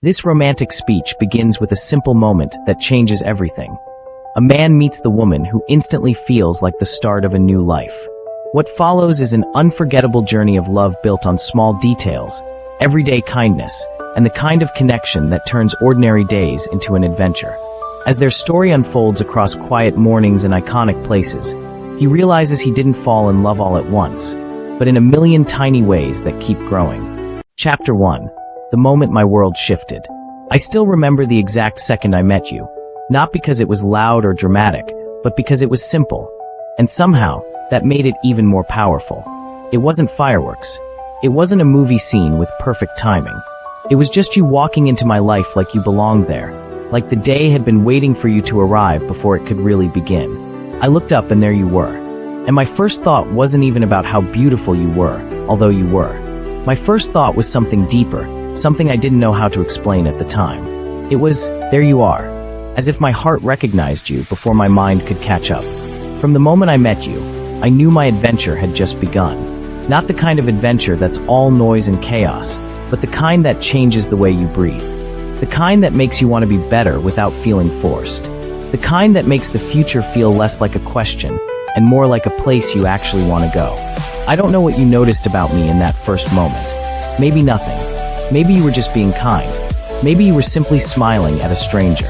This romantic speech begins with a simple moment that changes everything. A man meets the woman who instantly feels like the start of a new life. What follows is an unforgettable journey of love built on small details, everyday kindness, and the kind of connection that turns ordinary days into an adventure. As their story unfolds across quiet mornings and iconic places, he realizes he didn't fall in love all at once, but in a million tiny ways that keep growing. Chapter 1. The moment my world shifted. I still remember the exact second I met you, not because it was loud or dramatic, but because it was simple. And somehow, that made it even more powerful. It wasn't fireworks. It wasn't a movie scene with perfect timing. It was just you walking into my life like you belonged there, like the day had been waiting for you to arrive before it could really begin. I looked up and there you were. And my first thought wasn't even about how beautiful you were, although you were. My first thought was something deeper, something I didn't know how to explain at the time. It was, there you are, as if my heart recognized you before my mind could catch up. From the moment I met you, I knew my adventure had just begun. Not the kind of adventure that's all noise and chaos, but the kind that changes the way you breathe. The kind that makes you want to be better without feeling forced. The kind that makes the future feel less like a question and more like a place you actually want to go. I don't know what you noticed about me in that first moment. Maybe nothing. Maybe you were just being kind. Maybe you were simply smiling at a stranger.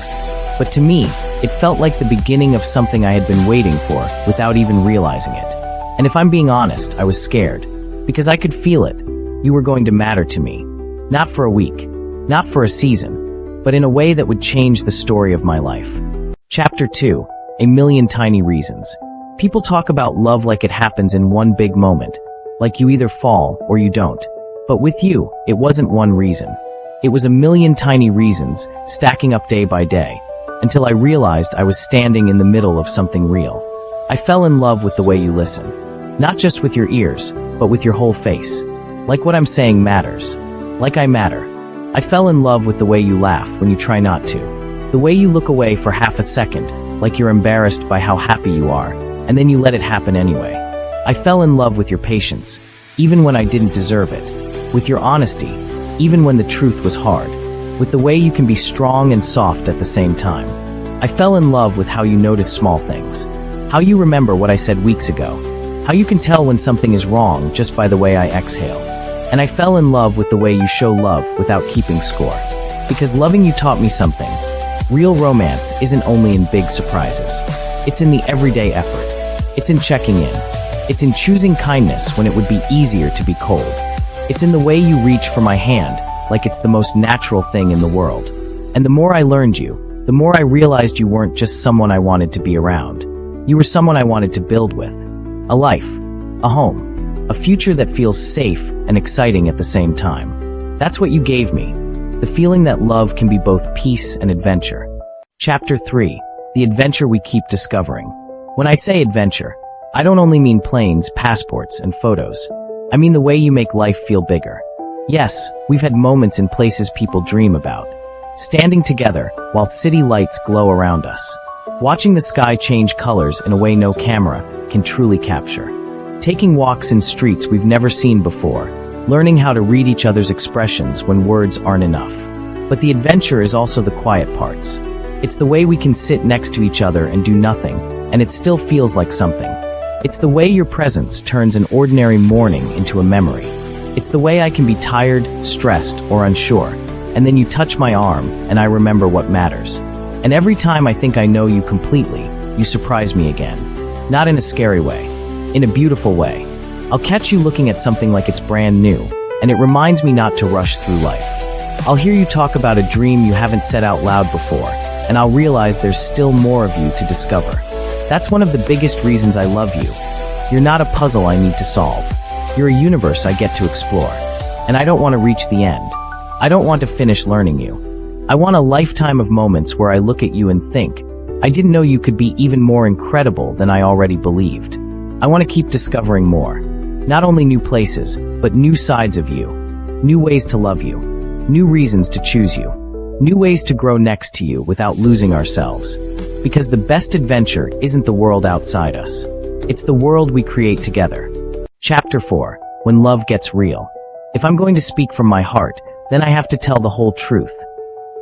But to me, it felt like the beginning of something I had been waiting for without even realizing it. And if I'm being honest, I was scared. Because I could feel it. You were going to matter to me. Not for a week. Not for a season. But in a way that would change the story of my life. Chapter 2. A million tiny reasons. People talk about love like it happens in one big moment. Like you either fall or you don't. But with you, it wasn't one reason. It was a million tiny reasons, stacking up day by day, until I realized I was standing in the middle of something real. I fell in love with the way you listen. Not just with your ears, but with your whole face. Like what I'm saying matters. Like I matter. I fell in love with the way you laugh when you try not to. The way you look away for half a second, like you're embarrassed by how happy you are, and then you let it happen anyway. I fell in love with your patience, even when I didn't deserve it. With your honesty, even when the truth was hard. With the way you can be strong and soft at the same time. I fell in love with how you notice small things. How you remember what I said weeks ago. How you can tell when something is wrong just by the way I exhale. And I fell in love with the way you show love without keeping score. Because loving you taught me something. Real romance isn't only in big surprises. It's in the everyday effort. It's in checking in. It's in choosing kindness when it would be easier to be cold. It's in the way you reach for my hand, like it's the most natural thing in the world. And the more I learned you, the more I realized you weren't just someone I wanted to be around. You were someone I wanted to build with. A life. A home. A future that feels safe and exciting at the same time. That's what you gave me. The feeling that love can be both peace and adventure. Chapter 3. The adventure we keep discovering. When I say adventure, I don't only mean planes, passports, and photos. I mean the way you make life feel bigger. Yes, we've had moments in places people dream about. Standing together while city lights glow around us. Watching the sky change colors in a way no camera can truly capture. Taking walks in streets we've never seen before. Learning how to read each other's expressions when words aren't enough. But the adventure is also the quiet parts. It's the way we can sit next to each other and do nothing, and it still feels like something. It's the way your presence turns an ordinary morning into a memory. It's the way I can be tired, stressed, or unsure, and then you touch my arm, and I remember what matters. And every time I think I know you completely, you surprise me again. Not in a scary way. In a beautiful way. I'll catch you looking at something like it's brand new, and it reminds me not to rush through life. I'll hear you talk about a dream you haven't said out loud before, and I'll realize there's still more of you to discover. That's one of the biggest reasons I love you. You're not a puzzle I need to solve. You're a universe I get to explore. And I don't want to reach the end. I don't want to finish learning you. I want a lifetime of moments where I look at you and think, I didn't know you could be even more incredible than I already believed. I want to keep discovering more. Not only new places, but new sides of you. New ways to love you. New reasons to choose you. New ways to grow next to you without losing ourselves. Because the best adventure isn't the world outside us. It's the world we create together. Chapter 4. When love gets real. If I'm going to speak from my heart, then I have to tell the whole truth.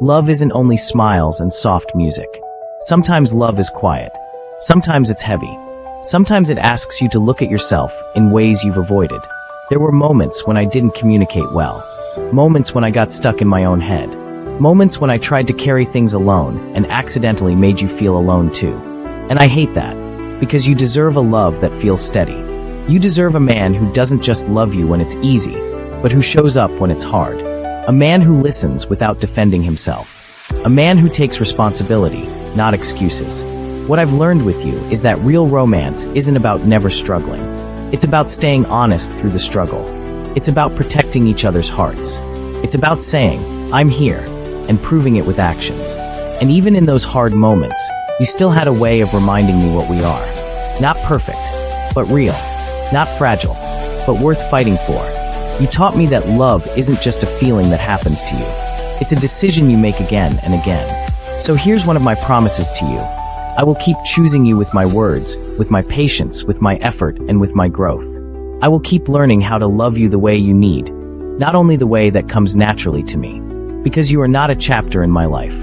Love isn't only smiles and soft music. Sometimes love is quiet. Sometimes it's heavy. Sometimes it asks you to look at yourself in ways you've avoided. There were moments when I didn't communicate well. Moments when I got stuck in my own head. Moments when I tried to carry things alone and accidentally made you feel alone too. And I hate that, because you deserve a love that feels steady. You deserve a man who doesn't just love you when it's easy, but who shows up when it's hard. A man who listens without defending himself. A man who takes responsibility, not excuses. What I've learned with you is that real romance isn't about never struggling. It's about staying honest through the struggle. It's about protecting each other's hearts. It's about saying, I'm here, and proving it with actions. And even in those hard moments, you still had a way of reminding me what we are. Not perfect, but real. Not fragile, but worth fighting for. You taught me that love isn't just a feeling that happens to you. It's a decision you make again and again. So here's one of my promises to you. I will keep choosing you with my words, with my patience, with my effort, and with my growth. I will keep learning how to love you the way you need, not only the way that comes naturally to me. Because you are not a chapter in my life.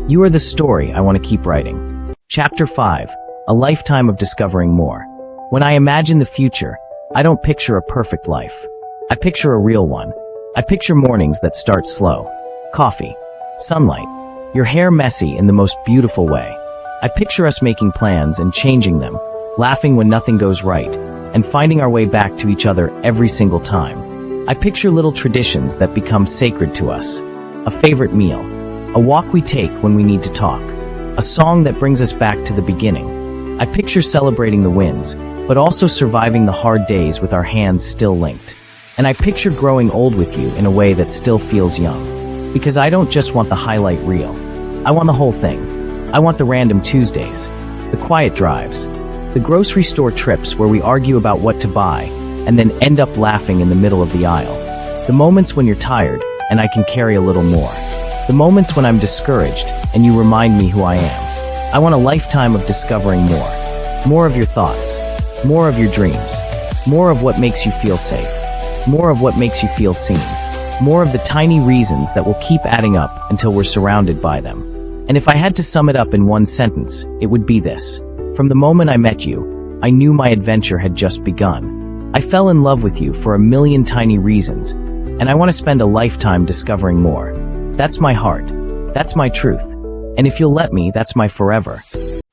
You are the story I want to keep writing. Chapter 5, a lifetime of discovering more. When I imagine the future, I don't picture a perfect life. I picture a real one. I picture mornings that start slow. Coffee. Sunlight. Your hair messy in the most beautiful way. I picture us making plans and changing them, laughing when nothing goes right, and finding our way back to each other every single time. I picture little traditions that become sacred to us. A favorite meal. A walk we take when we need to talk. A song that brings us back to the beginning. I picture celebrating the wins, but also surviving the hard days with our hands still linked. And I picture growing old with you in a way that still feels young. Because I don't just want the highlight reel. I want the whole thing. I want the random Tuesdays, the quiet drives, the grocery store trips where we argue about what to buy and then end up laughing in the middle of the aisle. The moments when you're tired and I can carry a little more. The moments when I'm discouraged and you remind me who I am. I want a lifetime of discovering more. More of your thoughts. More of your dreams. More of what makes you feel safe. More of what makes you feel seen. More of the tiny reasons that will keep adding up until we're surrounded by them. And if I had to sum it up in one sentence, it would be this. From the moment I met you, I knew my adventure had just begun. I fell in love with you for a million tiny reasons, and I want to spend a lifetime discovering more. That's my heart. That's my truth. And if you'll let me, that's my forever.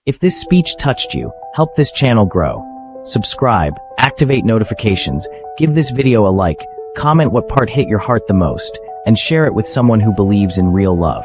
If this speech touched you, help this channel grow. Subscribe, activate notifications, give this video a like, comment what part hit your heart the most, and share it with someone who believes in real love.